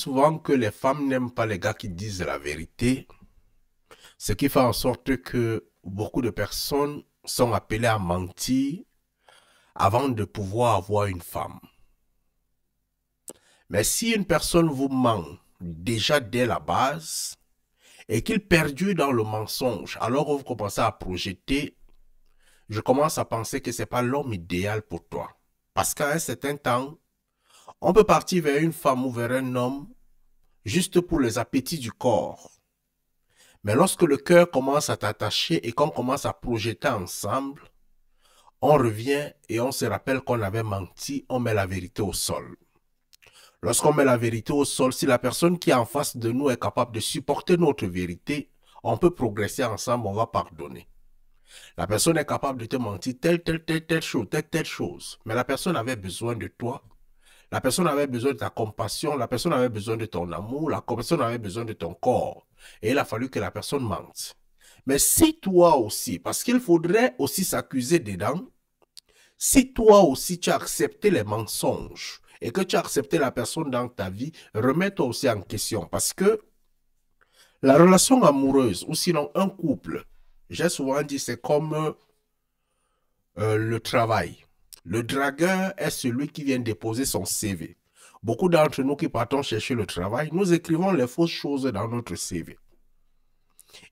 souvent que les femmes n'aiment pas les gars qui disent la vérité, ce qui fait en sorte que beaucoup de personnes sont appelées à mentir avant de pouvoir avoir une femme. Mais si une personne vous ment déjà dès la base et qu'il perdure dans le mensonge, alors vous commencez à projeter, je commence à penser que ce n'est pas l'homme idéal pour toi. Parce qu'à un certain temps, on peut partir vers une femme ou vers un homme juste pour les appétits du corps. Mais lorsque le cœur commence à t'attacher et qu'on commence à projeter ensemble, on revient et on se rappelle qu'on avait menti, on met la vérité au sol. Lorsqu'on met la vérité au sol, si la personne qui est en face de nous est capable de supporter notre vérité, on peut progresser ensemble, on va pardonner. La personne est capable de te mentir telle chose, mais la personne avait besoin de toi. La personne avait besoin de ta compassion, la personne avait besoin de ton amour, la personne avait besoin de ton corps. Et il a fallu que la personne mente. Mais si toi aussi, parce qu'il faudrait aussi s'accuser dedans, si toi aussi tu as accepté les mensonges et que tu as accepté la personne dans ta vie, remets-toi aussi en question. Parce que la relation amoureuse ou sinon un couple, j'ai souvent dit c'est comme le travail. Le dragueur est celui qui vient déposer son CV. Beaucoup d'entre nous qui partons chercher le travail, nous écrivons les fausses choses dans notre CV.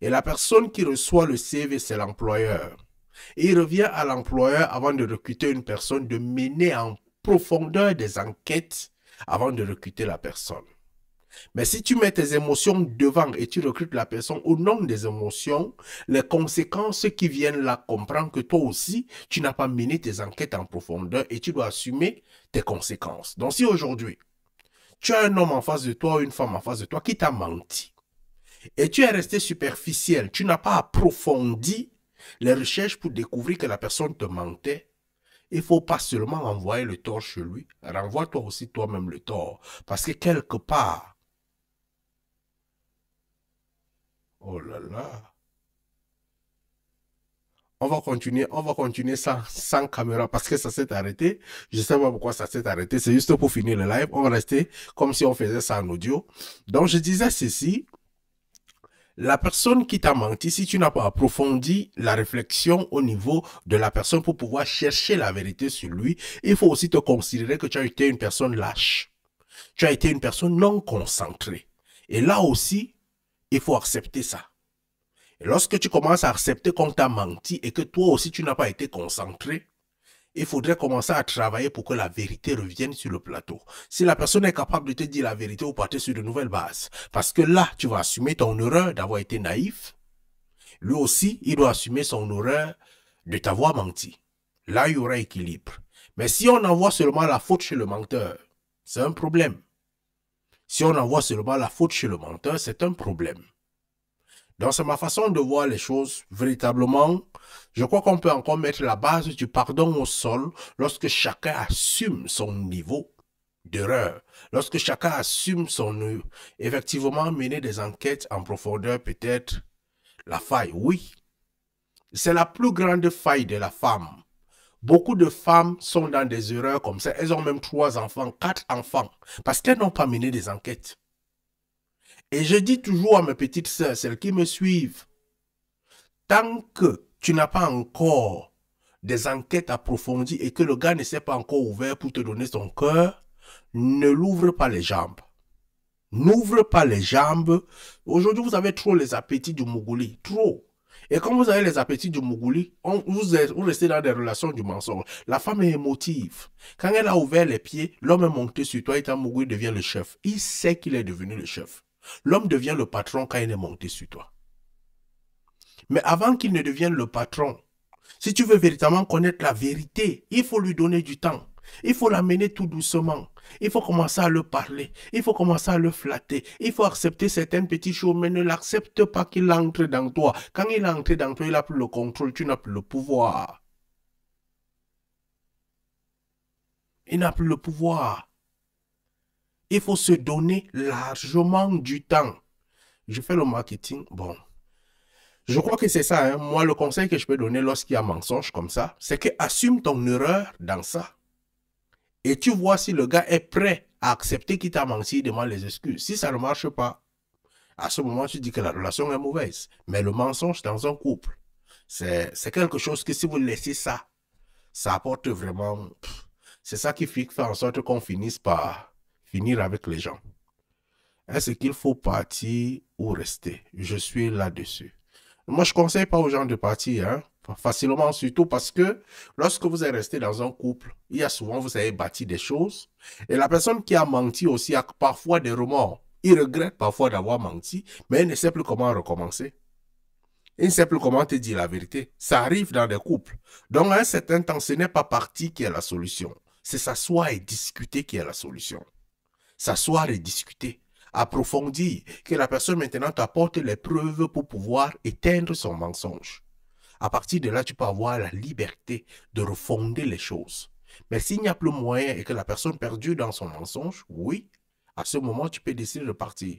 Et la personne qui reçoit le CV, c'est l'employeur. Et il revient à l'employeur avant de recruter une personne, de mener en profondeur des enquêtes avant de recruter la personne. Mais si tu mets tes émotions devant et tu recrutes la personne au nom des émotions, les conséquences qui viennent là comprennent que toi aussi, tu n'as pas mené tes enquêtes en profondeur et tu dois assumer tes conséquences. Donc si aujourd'hui, tu as un homme en face de toi ou une femme en face de toi qui t'a menti et tu es resté superficiel, tu n'as pas approfondi les recherches pour découvrir que la personne te mentait, il ne faut pas seulement envoyer le tort chez lui, renvoie-toi aussi toi-même le tort. Parce que quelque part, oh là là. On va continuer sans caméra parce que ça s'est arrêté. Je ne sais pas pourquoi ça s'est arrêté. C'est juste pour finir le live. On va rester comme si on faisait ça en audio. Donc, je disais ceci. La personne qui t'a menti, si tu n'as pas approfondi la réflexion au niveau de la personne pour pouvoir chercher la vérité sur lui, il faut aussi te considérer que tu as été une personne lâche. Tu as été une personne non concentrée. Et là aussi, il faut accepter ça. Et lorsque tu commences à accepter qu'on t'a menti et que toi aussi tu n'as pas été concentré, il faudrait commencer à travailler pour que la vérité revienne sur le plateau. Si la personne est capable de te dire la vérité, vous partez sur de nouvelles bases. Parce que là, tu vas assumer ton erreur d'avoir été naïf. Lui aussi, il doit assumer son erreur de t'avoir menti. Là, il y aura équilibre. Mais si on envoie seulement la faute chez le menteur, c'est un problème. Si on envoie seulement la faute chez le menteur, c'est un problème. Donc, c'est ma façon de voir les choses. Véritablement, je crois qu'on peut encore mettre la base du pardon au sol lorsque chacun assume son niveau d'erreur. Lorsque chacun assume son... Effectivement, mener des enquêtes en profondeur, peut-être la faille. Oui, c'est la plus grande faille de la femme. Beaucoup de femmes sont dans des erreurs comme ça. Elles ont même 3 enfants, 4 enfants, parce qu'elles n'ont pas mené des enquêtes. Et je dis toujours à mes petites sœurs, celles qui me suivent, tant que tu n'as pas encore des enquêtes approfondies et que le gars ne s'est pas encore ouvert pour te donner son cœur, ne l'ouvre pas les jambes. N'ouvre pas les jambes. Aujourd'hui, vous avez trop les appétits du Mougouli. Trop. Et quand vous avez les appétits du Mougouli, vous restez dans des relations du mensonge. La femme est émotive. Quand elle a ouvert les pieds, l'homme est monté sur toi et ton Mougouli devient le chef. Il sait qu'il est devenu le chef. L'homme devient le patron quand il est monté sur toi. Mais avant qu'il ne devienne le patron, si tu veux véritablement connaître la vérité, il faut lui donner du temps. Il faut l'amener tout doucement. Il faut commencer à le parler. Il faut commencer à le flatter. Il faut accepter certaines petites choses, mais ne l'accepte pas qu'il entre dans toi. Quand il entre dans toi, il n'a plus le contrôle, tu n'as plus le pouvoir. Il n'a plus le pouvoir. Il faut se donner largement du temps. Je fais le marketing, bon. Je crois que c'est ça, hein. Moi, le conseil que je peux donner lorsqu'il y a mensonge comme ça, c'est que assume ton erreur dans ça. Et tu vois si le gars est prêt accepter qu'il t'a menti, il demande les excuses. Si ça ne marche pas, à ce moment, tu dis que la relation est mauvaise. Mais le mensonge dans un couple, c'est quelque chose que si vous laissez ça, ça apporte vraiment... C'est ça qui fait en sorte qu'on finisse par finir avec les gens. Est-ce qu'il faut partir ou rester? Je suis là-dessus. Moi, je ne conseille pas aux gens de partir, hein, facilement, surtout parce que lorsque vous êtes resté dans un couple, il y a souvent, vous avez bâti des choses. Et la personne qui a menti aussi a parfois des remords. Il regrette parfois d'avoir menti, mais il ne sait plus comment recommencer. Il ne sait plus comment te dire la vérité. Ça arrive dans des couples. Donc, à un certain temps, ce n'est pas partir qui est la solution. C'est s'asseoir et discuter qui est la solution. S'asseoir et discuter. Approfondir. Que la personne maintenant t'apporte les preuves pour pouvoir éteindre son mensonge. À partir de là, tu peux avoir la liberté de refonder les choses. Mais s'il n'y a plus moyen et que la personne perdure dans son mensonge, oui, à ce moment, tu peux décider de partir.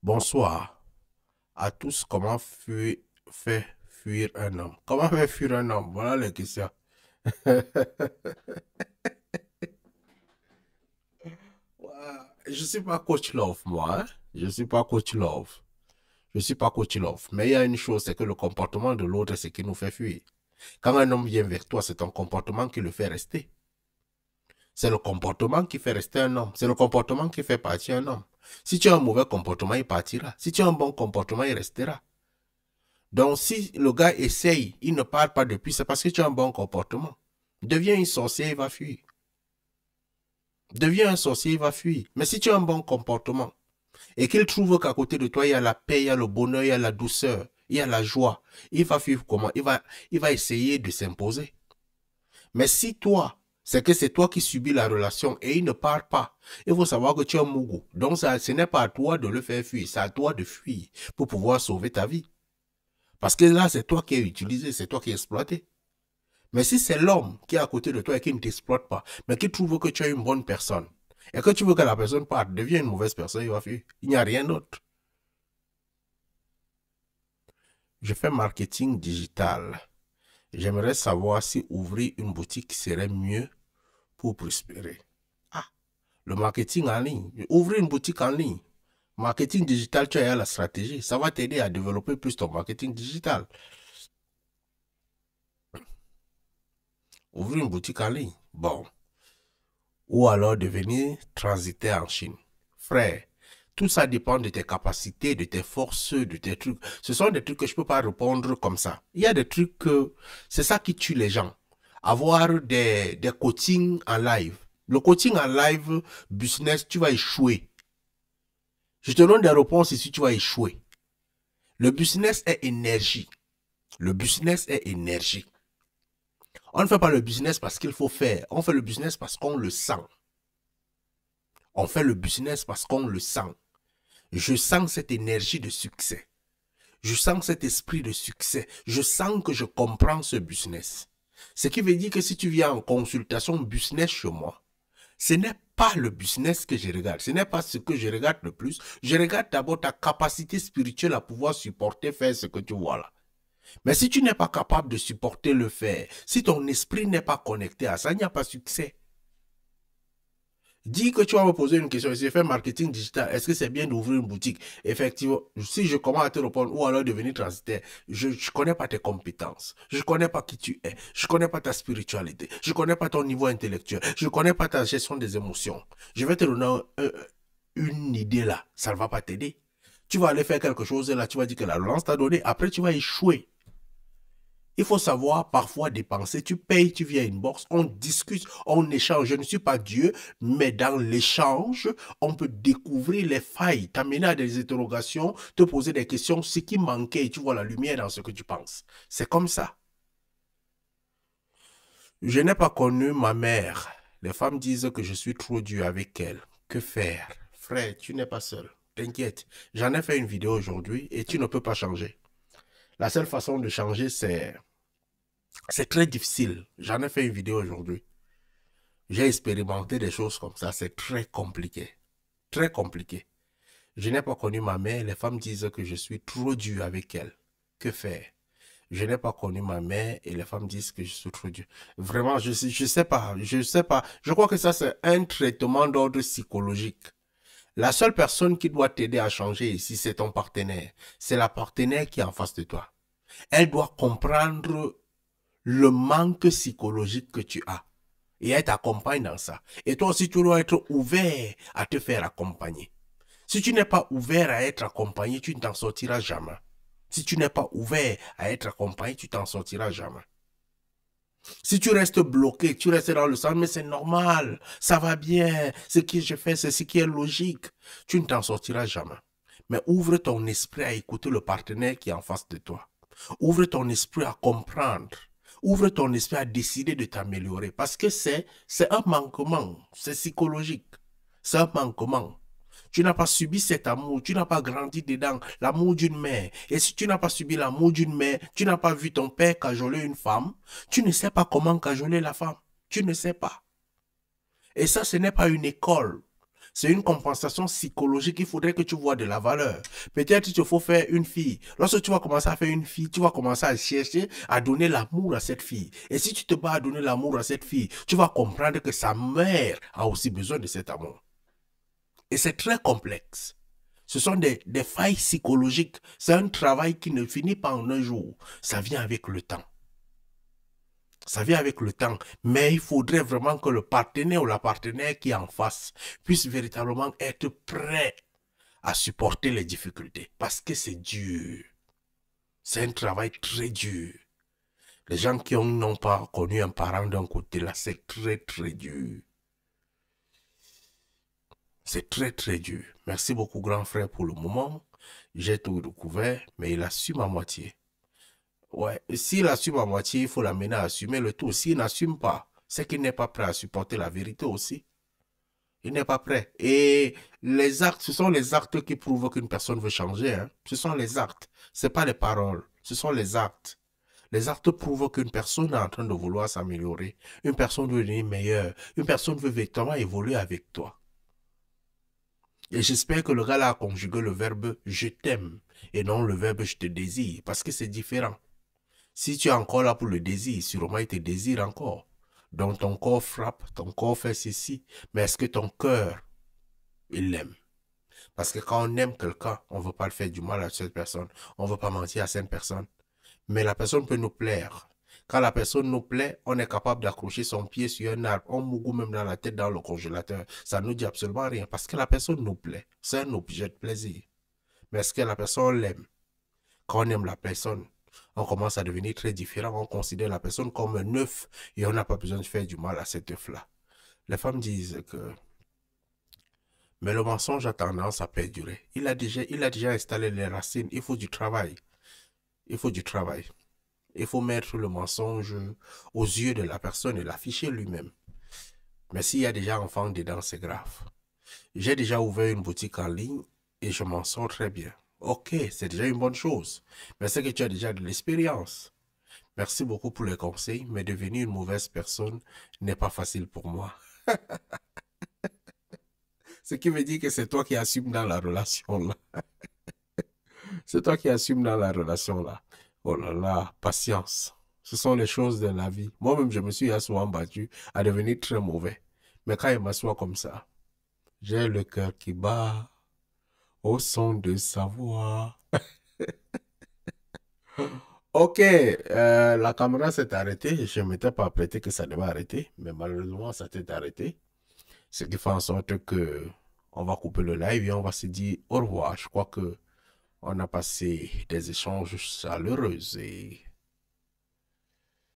Bonsoir à tous. Comment faire fuir un homme? Comment faire fuir un homme? Voilà les questions. Je ne suis pas coach love, moi. Hein? Je ne suis pas coach love. Je ne suis pas coach love. Mais il y a une chose, c'est que le comportement de l'autre, c'est qui nous fait fuir. Quand un homme vient vers toi, c'est ton comportement qui le fait rester. C'est le comportement qui fait rester un homme. C'est le comportement qui fait partir un homme. Si tu as un mauvais comportement, il partira. Si tu as un bon comportement, il restera. Donc, si le gars essaye, il ne parle pas depuis, c'est parce que tu as un bon comportement. Deviens une sorcière, il va fuir. Deviens un sorcier, il va fuir. Mais si tu as un bon comportement et qu'il trouve qu'à côté de toi, il y a la paix, il y a le bonheur, il y a la douceur, il y a la joie, il va vivre comment? Il va essayer de s'imposer. Mais si toi, c'est que c'est toi qui subis la relation et il ne part pas, il faut savoir que tu es un mougou. Donc, ce n'est pas à toi de le faire fuir, c'est à toi de fuir pour pouvoir sauver ta vie. Parce que là, c'est toi qui es utilisé, c'est toi qui es exploité. Mais si c'est l'homme qui est à côté de toi et qui ne t'exploite pas, mais qui trouve que tu es une bonne personne, et que tu veux que la personne parte, devient une mauvaise personne, il va fuir. Il n'y a rien d'autre. Je fais marketing digital. J'aimerais savoir si ouvrir une boutique serait mieux pour prospérer. Ah, le marketing en ligne. Ouvrir une boutique en ligne. Marketing digital, tu as la stratégie. Ça va t'aider à développer plus ton marketing digital. Ouvrir une boutique en ligne. Bon. Ou alors devenir transitaire en Chine. Frère, tout ça dépend de tes capacités, de tes forces, de tes trucs. Ce sont des trucs que je ne peux pas répondre comme ça. Il y a des trucs que c'est ça qui tue les gens. Avoir des coachings en live. Le coaching en live, business, tu vas échouer. Je te donne des réponses ici, tu vas échouer. Le business est énergie. Le business est énergie. On ne fait pas le business parce qu'il faut faire. On fait le business parce qu'on le sent. On fait le business parce qu'on le sent. Je sens cette énergie de succès. Je sens cet esprit de succès. Je sens que je comprends ce business. Ce qui veut dire que si tu viens en consultation business chez moi, ce n'est pas le business que je regarde. Ce n'est pas ce que je regarde le plus. Je regarde d'abord ta capacité spirituelle à pouvoir supporter, faire ce que tu vois là. Mais si tu n'es pas capable de supporter le faire, si ton esprit n'est pas connecté à ça, il n'y a pas de succès. Dis que tu vas me poser une question. Si je fais marketing digital, est-ce que c'est bien d'ouvrir une boutique? Effectivement, si je commence à te répondre ou alors devenir transitaire, je ne connais pas tes compétences. Je ne connais pas qui tu es. Je ne connais pas ta spiritualité. Je ne connais pas ton niveau intellectuel. Je ne connais pas ta gestion des émotions. Je vais te donner une idée là. Ça ne va pas t'aider. Tu vas aller faire quelque chose et là, tu vas dire que la relance t'a donné. Après, tu vas échouer. Il faut savoir parfois dépenser. Tu payes, tu viens à une box, on discute, on échange. Je ne suis pas Dieu, mais dans l'échange, on peut découvrir les failles, t'amener à des interrogations, te poser des questions, ce qui manquait, et tu vois la lumière dans ce que tu penses. C'est comme ça. Je n'ai pas connu ma mère. Les femmes disent que je suis trop dur avec elle. Que faire? Frère, tu n'es pas seul. T'inquiète. J'en ai fait une vidéo aujourd'hui et tu ne peux pas changer. La seule façon de changer, c'est très difficile. J'en ai fait une vidéo aujourd'hui. J'ai expérimenté des choses comme ça. C'est très compliqué. Très compliqué. Je n'ai pas connu ma mère. Les femmes disent que je suis trop dur avec elle. Que faire? Je n'ai pas connu ma mère et les femmes disent que je suis trop dur. Vraiment, je sais pas, je sais pas. Je crois que ça, c'est un traitement d'ordre psychologique. La seule personne qui doit t'aider à changer ici, c'est ton partenaire. C'est la partenaire qui est en face de toi. Elle doit comprendre le manque psychologique que tu as. Et elle t'accompagne dans ça. Et toi aussi, tu dois être ouvert à te faire accompagner. Si tu n'es pas ouvert à être accompagné, tu ne t'en sortiras jamais. Si tu n'es pas ouvert à être accompagné, tu t'en sortiras jamais. Si tu restes bloqué, tu restes dans le sens, mais c'est normal, ça va bien, ce que je fais, c'est ce qui est logique, tu ne t'en sortiras jamais. Mais ouvre ton esprit à écouter le partenaire qui est en face de toi. Ouvre ton esprit à comprendre. Ouvre ton esprit à décider de t'améliorer. Parce que c'est un manquement, c'est psychologique. C'est un manquement. Tu n'as pas subi cet amour, tu n'as pas grandi dedans, l'amour d'une mère. Et si tu n'as pas subi l'amour d'une mère, tu n'as pas vu ton père cajoler une femme, tu ne sais pas comment cajoler la femme. Tu ne sais pas. Et ça, ce n'est pas une école. C'est une compensation psychologique. Il faudrait que tu vois de la valeur. Peut-être qu'il te faut faire une fille. Lorsque tu vas commencer à faire une fille, tu vas commencer à chercher à donner l'amour à cette fille. Et si tu te bats à donner l'amour à cette fille, tu vas comprendre que sa mère a aussi besoin de cet amour. Et c'est très complexe. Ce sont des failles psychologiques. C'est un travail qui ne finit pas en un jour. Ça vient avec le temps. Ça vient avec le temps. Mais il faudrait vraiment que le partenaire ou la partenaire qui est en face puisse véritablement être prêt à supporter les difficultés. Parce que c'est dur. C'est un travail très dur. Les gens qui n'ont pas connu un parent d'un côté, là, c'est très, très dur. C'est très, très dur. Merci beaucoup, grand frère, pour le moment. J'ai tout découvert, mais il assume à moitié. Ouais, s'il assume à moitié, il faut l'amener à assumer le tout. S'il n'assume pas, c'est qu'il n'est pas prêt à supporter la vérité aussi. Il n'est pas prêt. Et les actes, ce sont les actes qui prouvent qu'une personne veut changer. Hein. Ce sont les actes. Ce n'est pas les paroles. Ce sont les actes. Les actes prouvent qu'une personne est en train de vouloir s'améliorer. Une personne veut devenir meilleure. Une personne veut véritablement évoluer avec toi. Et j'espère que le gars là a conjugué le verbe je t'aime et non le verbe je te désire parce que c'est différent. Si tu es encore là pour le désir, sûrement il te désire encore. Donc ton corps frappe, ton corps fait ceci, mais est-ce que ton cœur, il l'aime? Parce que quand on aime quelqu'un, on ne veut pas le faire du mal à cette personne, on ne veut pas mentir à cette personne. Mais la personne peut nous plaire. Quand la personne nous plaît, on est capable d'accrocher son pied sur un arbre, on mougou même dans la tête dans le congélateur. Ça ne nous dit absolument rien parce que la personne nous plaît. C'est un objet de plaisir. Mais est-ce que la personne l'aime? Quand on aime la personne, on commence à devenir très différent. On considère la personne comme un œuf et on n'a pas besoin de faire du mal à cet œuf-là. Les femmes disent que... Mais le mensonge a tendance à perdurer. Il a déjà installé les racines. Il faut du travail. Il faut du travail. Il faut mettre le mensonge aux yeux de la personne et l'afficher lui-même. Mais s'il y a déjà enfant dedans, c'est grave. J'ai déjà ouvert une boutique en ligne et je m'en sors très bien. Ok, c'est déjà une bonne chose. Mais c'est que tu as déjà de l'expérience. Merci beaucoup pour les conseils, mais devenir une mauvaise personne n'est pas facile pour moi. Ce qui veut dire que c'est toi qui assumes dans la relation là. C'est toi qui assumes dans la relation là. Oh là là, patience. Ce sont les choses de la vie. Moi-même, je me suis souvent battu à devenir très mauvais. Mais quand il m'assoit comme ça, j'ai le cœur qui bat au son de sa voix. Ok, la caméra s'est arrêtée. Je ne m'étais pas prêté que ça devait arrêter, mais malheureusement, ça s'est arrêté. Ce qui fait en sorte que on va couper le live et on va se dire au revoir. Je crois que on a passé des échanges chaleureux et